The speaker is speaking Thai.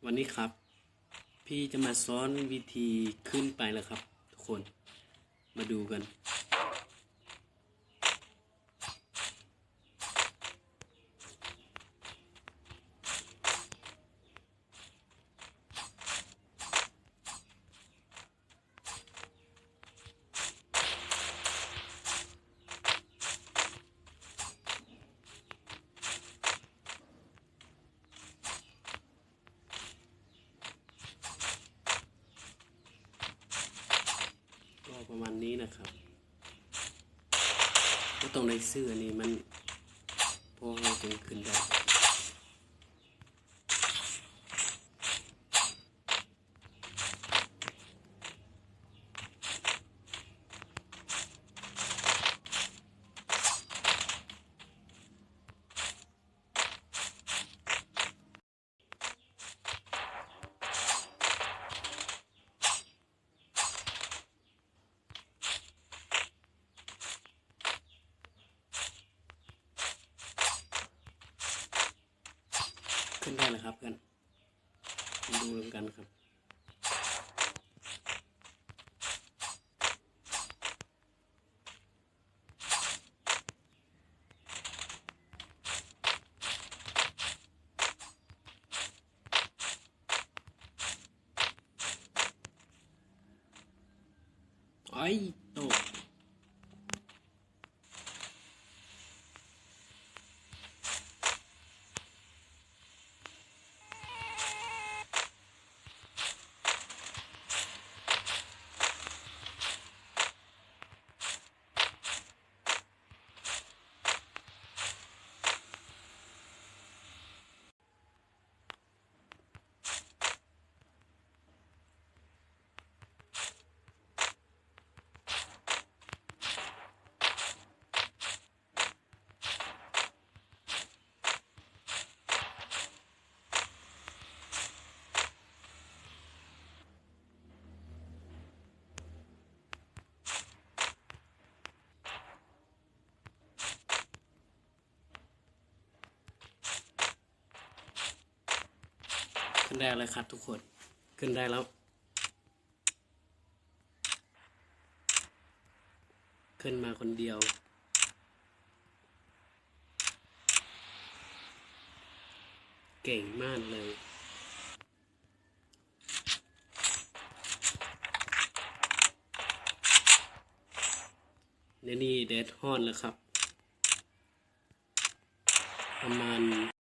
วันนี้ครับพี่จะมาสอนวิธีขึ้นไปแล้วครับทุกคนมาดูกันก็ประมาณนี้นะครับก็ต้องได้เสื้อนี่มันพอเราจึงขึ้นได้ขึ้นได้เลยครับเพื่อนมาดูกันครับไอ้โตขึ้นได้เลยครับทุกคนขึ้นได้แล้วขึ้นมาคนเดียวเก่งมากเลยนี่เดดฮอนแล้วครับประมาณ